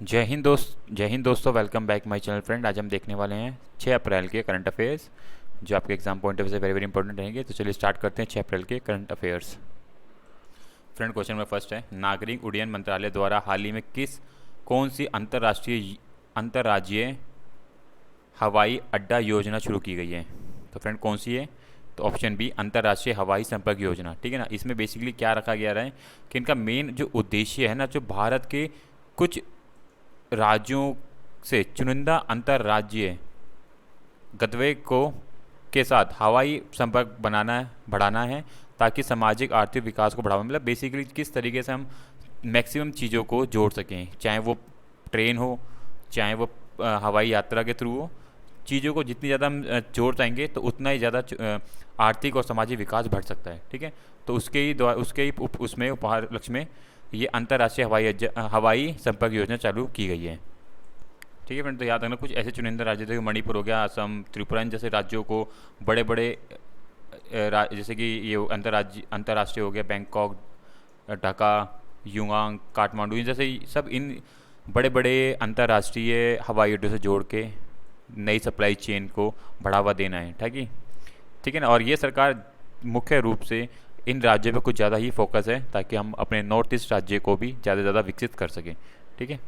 जय हिंद दोस्तों, welcome back my channel friend. आज हम देखने वाले हैं 6 अप्रैल के करंट अफेयर्स, जो आपके एग्जाम पॉइंट ऑफ व्यू से वेरी वेरी इंपॉर्टेंट रहेंगे। तो चलिए स्टार्ट करते हैं 6 अप्रैल के current affairs. Friend, question number first है, नागरिक उड्डयन मंत्रालय द्वारा हाल ही में कौन सी अंतर्राज्यीय हवाई अड्डा योजना शुरू की गई है? तो फ्रेंड, कौन सी है? तो ऑप्शन बी, अंतर्राष्ट्रीय हवाई संपर्क योजना। ठीक है ना। इसमें बेसिकली क्या रखा गया है कि इनका मेन जो उद्देश्य है ना, जो भारत के कुछ राज्यों से चुनिंदा अंतर्राज्यीय गंतव्य को के साथ हवाई संपर्क बढ़ाना है, ताकि सामाजिक आर्थिक विकास को बढ़ावा, मतलब बेसिकली किस तरीके से हम मैक्सिमम चीज़ों को जोड़ सकें, चाहे वो ट्रेन हो, चाहे वो हवाई यात्रा के थ्रू हो। चीज़ों को जितनी ज़्यादा हम जोड़ पाएंगे तो उतना ही ज़्यादा आर्थिक और सामाजिक विकास बढ़ सकता है। ठीक है। तो उसमें उपहार लक्ष्य में ये अंतर्राष्ट्रीय हवाई संपर्क योजना चालू की गई है। ठीक है फ्रेंड। तो याद रखना, कुछ ऐसे चुनिंदा राज्य थे, मणिपुर हो गया, असम, त्रिपुरा, जैसे राज्यों को बड़े बड़े जैसे कि ये अंतर्राष्ट्रीय हो गया, बैंकॉक, ढाका, युगांग, काठमांडू, इन जैसे सब इन बड़े बड़े अंतर्राष्ट्रीय हवाई अड्डों से जोड़ के नई सप्लाई चेन को बढ़ावा देना है। ठीक है ना। और ये सरकार मुख्य रूप से इन राज्यों पे कुछ ज़्यादा ही फोकस है, ताकि हम अपने नॉर्थ ईस्ट राज्य को भी ज़्यादा से ज़्यादा विकसित कर सकें। ठीक है।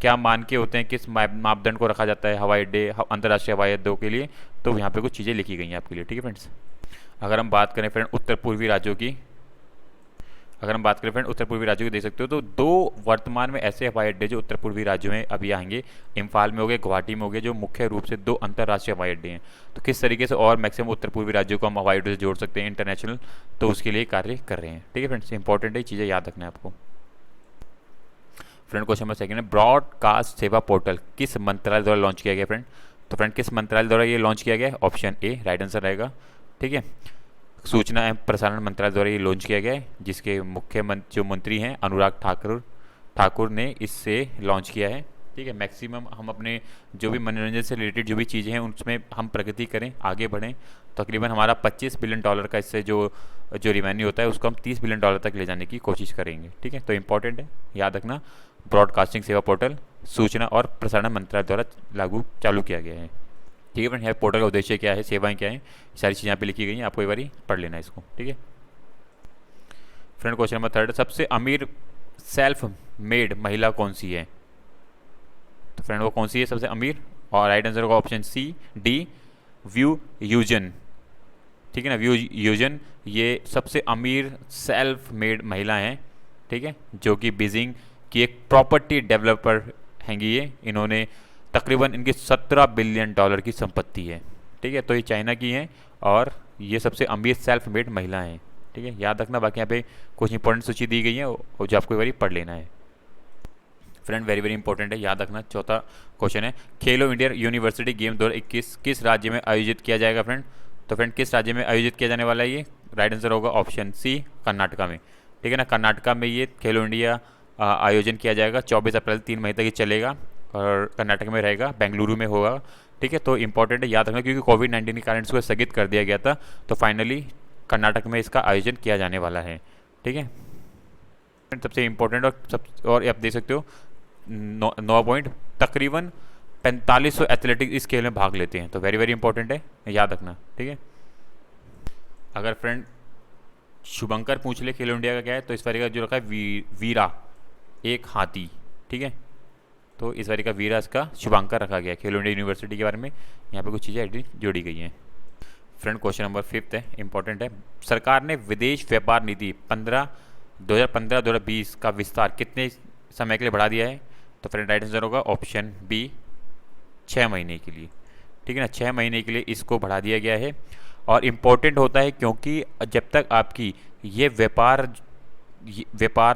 क्या मानके होते हैं, किस मापदंड को रखा जाता है हवाई अड्डे, अंतर्राष्ट्रीय हवाई अड्डों के लिए, तो यहाँ पे कुछ चीज़ें लिखी गई हैं आपके लिए। ठीक है फ्रेंड्स। अगर हम बात करें फ्रेंड उत्तर पूर्वी राज्यों की, उत्तर पूर्वी राज्यों की देख सकते हो, तो दो वर्तमान में ऐसे हवाई अड्डे जो उत्तर पूर्वी राज्यों में अभी आएंगे, इम्फाल में हो गए, गुवाहाटी में हो गए, जो मुख्य रूप से दो अंतर्राष्ट्रीय हवाई अड्डे हैं। तो किस तरीके से और मैक्सिमम उत्तर पूर्वी राज्यों को हम हवाई अड्डे से जोड़ सकते हैं इंटरनेशनल, तो उसके लिए कार्य कर रहे हैं। ठीक है फ्रेंड्स, इंपॉर्टेंट है, चीज़ें याद रखना है आपको। फ्रेंड, क्वेश्चन नंबर सेकंड है, ब्रॉडकास्ट सेवा पोर्टल किस मंत्रालय द्वारा लॉन्च किया गया फ्रेंड? तो फ्रेंड, किस मंत्रालय द्वारा ये लॉन्च किया गया? ऑप्शन ए राइट आंसर रहेगा। ठीक है। सूचना एवं प्रसारण मंत्रालय द्वारा ये लॉन्च किया गया है, जिसके जो मंत्री हैं अनुराग ठाकुर ने इससे लॉन्च किया है। ठीक है। मैक्सिमम हम अपने जो भी मनोरंजन से रिलेटेड जो भी चीज़ें हैं उनमें हम प्रगति करें, आगे बढ़ें। तकरीबन हमारा $25 बिलियन का इससे जो रिवेन्यू होता है उसको हम $30 बिलियन तक ले जाने की कोशिश करेंगे। ठीक है। तो इंपॉर्टेंट है, याद रखना, ब्रॉडकास्टिंग सेवा पोर्टल सूचना और प्रसारण मंत्रालय द्वारा चालू किया गया है। ठीक है फ्रेंड। यहाँ पोर्टल का उद्देश्य क्या है, सेवाएं क्या है, सारी चीज़ें यहाँ पे लिखी गई हैं, आपको एक बार पढ़ लेना है इसको। ठीक है फ्रेंड। क्वेश्चन नंबर थर्ड, सबसे अमीर सेल्फ मेड महिला कौन सी है? तो फ्रेंड, वो कौन सी है सबसे अमीर? और राइट आंसर होगा ऑप्शन सी डी, व्यू यूजन। ठीक है ना। व्यू यूजन ये सबसे अमीर सेल्फ मेड महिला हैं। ठीक है। जो कि बीजिंग की एक प्रॉपर्टी डेवलपर हैंगी ये। इन्होंने तकरीबन इनकी $17 बिलियन की संपत्ति है। ठीक है। तो ये चाइना की हैं और ये सबसे अमीर सेल्फ मेड महिला हैं। ठीक है, याद रखना। बाकी यहाँ पे कुछ इंपॉर्टेंट सूची दी गई है और जो आपको एक बार पढ़ लेना है फ्रेंड, वेरी वेरी इंपॉर्टेंट है, याद रखना। चौथा क्वेश्चन है, खेलो इंडिया यूनिवर्सिटी गेम 2021 किस राज्य में आयोजित किया जाएगा फ्रेंड? तो फ्रेंड, किस राज्य में आयोजित किया जाने वाला है ये? राइट आंसर होगा ऑप्शन सी, कर्नाटका में। ठीक है ना। कर्नाटका में ये खेलो इंडिया आयोजन किया जाएगा। 24 अप्रैल 3 मई तक ये चलेगा और कर्नाटक में रहेगा, बेंगलुरु में होगा। ठीक है। तो इंपॉर्टेंट है, याद रखना, क्योंकि कोविड-19 के कारण इसको स्थगित कर दिया गया था, तो फाइनली कर्नाटक में इसका आयोजन किया जाने वाला है। ठीक है। सबसे इंपॉर्टेंट और आप देख सकते हो 9 पॉइंट, तकरीबन 4500 एथलेटिक इस खेल में भाग लेते हैं। तो वेरी वेरी इंपॉर्टेंट है, याद रखना। ठीक है। अगर फ्रेंड शुभंकर पूछ ले खेलो इंडिया का क्या है, तो इस बार का जो रखा है वीरा, एक हाथी। ठीक है। तो इस बार का वीरा इसका शुभंकर रखा गया खेलो इंडिया यूनिवर्सिटी के बारे में। यहाँ पे कुछ चीज़ें जोड़ी गई हैं फ्रेंड। क्वेश्चन नंबर 5 है, इंपॉर्टेंट है, सरकार ने विदेश व्यापार नीति 2015-2020 का विस्तार कितने समय के लिए बढ़ा दिया है? तो फ्रेंड, राइट आंसर होगा ऑप्शन बी, 6 महीने के लिए। ठीक है ना। 6 महीने के लिए इसको बढ़ा दिया गया है। और इम्पोर्टेंट होता है क्योंकि जब तक आपकी ये व्यापार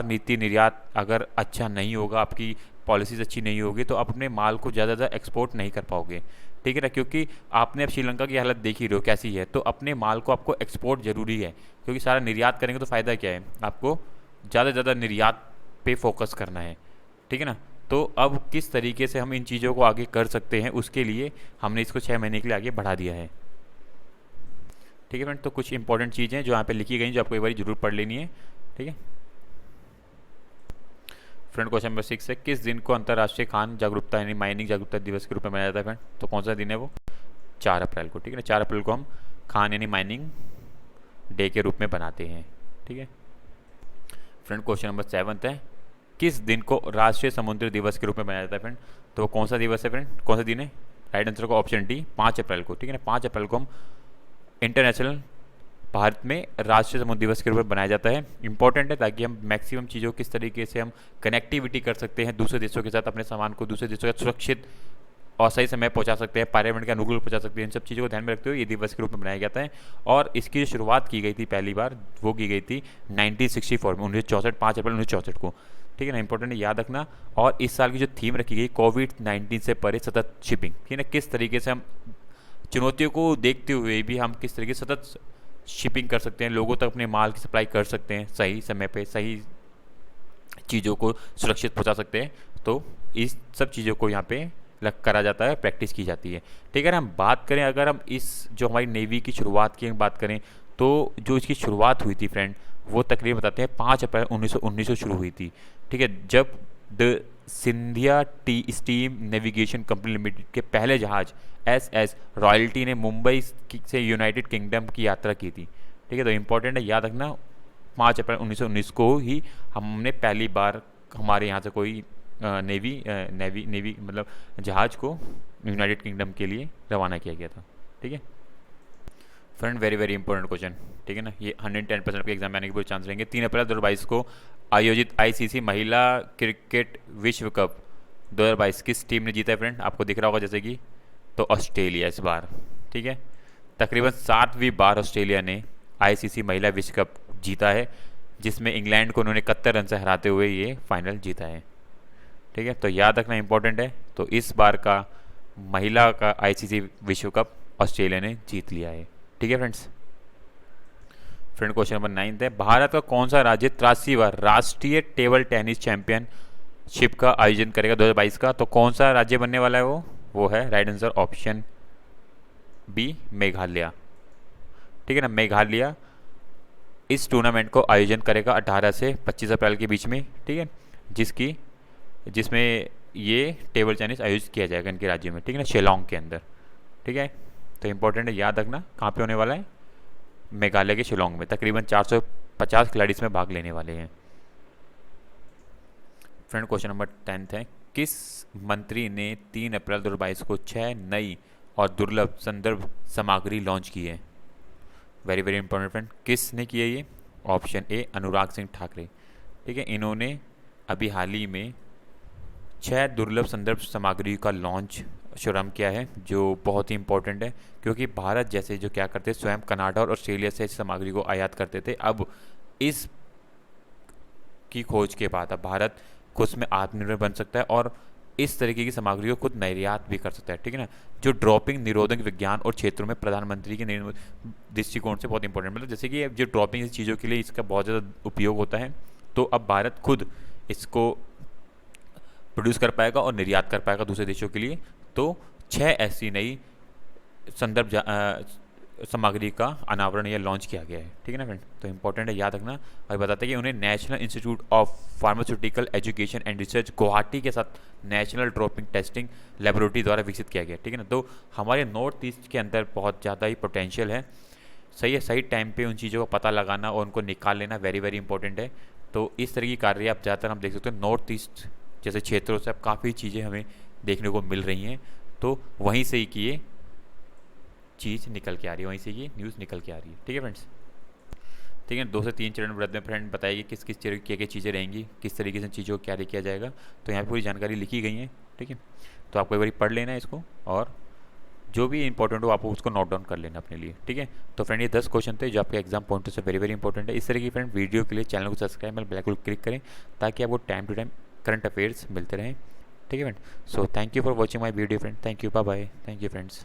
नीति निर्यात अगर अच्छा नहीं होगा, आपकी पॉलिसीज अच्छी नहीं होगी, तो आप अपने माल को ज़्यादा ज़्यादा एक्सपोर्ट नहीं कर पाओगे। ठीक है ना। क्योंकि आपने अब श्रीलंका की हालत देख ही रहे हो कैसी है, तो अपने माल को आपको एक्सपोर्ट जरूरी है, क्योंकि सारा निर्यात करेंगे तो फ़ायदा क्या है, आपको ज़्यादा से ज़्यादा निर्यात पे फोकस करना है। ठीक है ना। तो अब किस तरीके से हम इन चीज़ों को आगे कर सकते हैं, उसके लिए हमने इसको 6 महीने के लिए आगे बढ़ा दिया है। ठीक है फ्रेंड। तो कुछ इंपॉर्टेंट चीज़ें जो यहाँ पे लिखी गई, जो आपको एक बार जरूर पढ़ लेनी है। ठीक है फ्रेंड क्वेश्चन नंबर 6 है, किस दिन को अंतर्राष्ट्रीय खान जागरूकता यानी माइनिंग जागरूकता दिवस के रूप में मनाया जाता है फ्रेंड? तो कौन सा दिन है वो? 4 अप्रैल को, ठीक है ना। 4 अप्रैल को हम खान यानी माइनिंग डे के रूप में बनाते हैं, ठीक है। फ्रेंड क्वेश्चन नंबर 7 है, किस दिन को राष्ट्रीय समुद्री दिवस के रूप में मनाया जाता है फ्रेंड? तो वो कौन सा दिवस है फ्रेंड, कौन सा दिन है? राइट आंसर को ऑप्शन डी 5 अप्रैल को, ठीक है ना। 5 अप्रैल को हम इंटरनेशनल भारत में राष्ट्रीय समुद्र दिवस के रूप में बनाया जाता है। इंपॉर्टेंट है ताकि हम मैक्सिमम चीज़ों किस तरीके से हम कनेक्टिविटी कर सकते हैं दूसरे देशों के साथ, अपने सामान को दूसरे देशों के सुरक्षित और सही समय पहुंचा सकते हैं, पर्यावरण के अनुकूल पहुंचा सकते हैं। इन सब चीज़ों को ध्यान में रखते हुए ये दिवस के रूप में बनाया जाता है। और इसकी जो शुरुआत की गई थी पहली बार, वो की गई थी 1964 में, 1964, 5 अप्रैल 1964 को, ठीक है ना। इंपॉर्टेंट है, याद रखना। और इस साल की जो थीम रखी गई, कोविड-19 से परे सतत शिपिंग, ठीक है ना। किस तरीके से हम चुनौतियों को देखते हुए भी हम किस तरीके से सतत शिपिंग कर सकते हैं, लोगों तक अपने माल की सप्लाई कर सकते हैं, सही समय पे सही चीज़ों को सुरक्षित पहुंचा सकते हैं। तो इस सब चीज़ों को यहाँ पे करा जाता है, प्रैक्टिस की जाती है, ठीक है ना। हम बात करें, अगर हम इस जो हमारी नेवी की शुरुआत की बात करें, तो जो इसकी शुरुआत हुई थी फ्रेंड, वो तकरीबन बताते हैं 5 अप्रैल 1919 से शुरू हुई थी, ठीक है। जब the Scindia steam navigation company limited के पहले जहाज SS रॉयल्टी ने मुंबई से यूनाइटेड किंगडम की यात्रा की थी, ठीक है। तो इंपॉर्टेंट है, याद रखना 5 अप्रैल 1919 को ही हमने पहली बार हमारे यहाँ से कोई नेवी मतलब जहाज को यूनाइटेड किंगडम के लिए रवाना किया गया था, ठीक है। Friend very very important question, ठीक है ना। ये 110% आपके एग्जाम में आने के पूरे चांस रहेंगे। 3 अप्रैल 2022 को आयोजित ICC महिला क्रिकेट विश्व कप 2022 किस टीम ने जीता है फ्रेंड? आपको दिख रहा होगा जैसे कि, तो ऑस्ट्रेलिया इस बार, ठीक है। तकरीबन 7वीं बार ऑस्ट्रेलिया ने ICC महिला विश्व कप जीता है, जिसमें इंग्लैंड को उन्होंने 71 रन से हराते हुए ये फाइनल जीता है, ठीक है। तो याद रखना इंपॉर्टेंट है। तो इस बार का महिला का ICC विश्व कप ऑस्ट्रेलिया ने जीत लिया है, ठीक है फ्रेंड्स। फ्रेंड क्वेश्चन नंबर 9 है, भारत का कौन सा राज्य 83वीं बार राष्ट्रीय टेबल टेनिस चैंपियनशिप का आयोजन करेगा 2022 का? तो कौन सा राज्य बनने वाला है वो है right answer option B Meghalaya, ठीक है ना। मेघालय इस टूर्नामेंट को आयोजन करेगा 18 से 25 अप्रैल के बीच में, ठीक है, जिसमें ये टेबल टेनिस आयोजित किया जाएगा इनके राज्य में, ठीक है ना, शिलोंग के अंदर, ठीक है। तो इंपॉर्टेंट है, याद रखना कहाँ पे होने वाला है, मेघालय के शिलोंग में। तकरीबन 450 खिलाड़ी इसमें भाग लेने वाले हैं। फ्रेंड क्वेश्चन नंबर 10 है, किस मंत्री ने 3 अप्रैल 2022 को 6 नई और दुर्लभ संदर्भ सामग्री लॉन्च की है? वेरी वेरी इंपॉर्टेंट फ्रेंड, किसने की है ये? ऑप्शन ए अनुराग सिंह ठाकरे, ठीक है। इन्होंने अभी हाल ही में 6 दुर्लभ संदर्भ सामग्री का लॉन्च शुभारंभ किया है, जो बहुत ही इंपॉर्टेंट है, क्योंकि भारत जैसे जो क्या करते स्वयं कनाडा और ऑस्ट्रेलिया से इस सामग्री को आयात करते थे, अब इस की खोज के बाद अब भारत खुद में आत्मनिर्भर बन सकता है और इस तरीके की सामग्री को खुद निर्यात भी कर सकता है, ठीक है ना। जो ड्रॉपिंग निरोधक विज्ञान और क्षेत्रों में प्रधानमंत्री के दृष्टिकोण से बहुत इंपॉर्टेंट, मतलब जैसे कि जो ड्रॉपिंग चीज़ों के लिए इसका बहुत ज़्यादा उपयोग होता है, तो अब भारत खुद इसको प्रोड्यूस कर पाएगा और निर्यात कर पाएगा दूसरे देशों के लिए। तो 6 ऐसी नई संदर्भ सामग्री का अनावरण या लॉन्च किया गया है, ठीक है ना फ्रेंड। तो इंपॉर्टेंट है, याद रखना। और बताते हैं कि उन्हें national institute of pharmaceutical education and research Guwahati के साथ नेशनल ड्रॉपिंग टेस्टिंग लेबोरेटरी द्वारा विकसित किया गया, ठीक है ना। तो हमारे नॉर्थ ईस्ट के अंदर बहुत ज़्यादा ही पोटेंशियल है, सही है। सही टाइम पे उन चीज़ों का पता लगाना और उनको निकाल लेना वेरी वेरी इंपॉर्टेंट है। तो इस तरह की कार्य आप ज़्यादातर हम देख सकते हैं नॉर्थ ईस्ट जैसे क्षेत्रों से अब काफ़ी चीज़ें हमें देखने को मिल रही हैं। तो वहीं से ही कि ये चीज़ निकल के आ रही है, वहीं से ये न्यूज़ निकल के आ रही है, ठीक है फ्रेंड्स। ठीक है, 2 से 3 चरण व्रत में फ्रेंड बताइए किस किस तरह क्या क्या चीज़ें रहेंगी, किस तरीके से चीज़ों को कैरी किया जाएगा। तो यहाँ पर पूरी जानकारी लिखी गई है, ठीक है। तो आपको एक बार पढ़ लेना है इसको और जो भी इंपॉर्टेंट हो आप उसको नोट डाउन कर लेना अपने लिए, ठीक है। तो फ्रेंड ये 10 क्वेश्चन थे जो आपके एग्जाम पॉइंट से वेरी वेरी इंपॉर्टेंट है। इस तरह की फ्रेंड वीडियो के लिए चैनल को सब्सक्राइब और बेल आइकन क्लिक करें ताकि आपको time to time current affairs मिलते रहें, ठीक है friend. So thank you for watching my video friend, thank you, bye bye, thank you friends.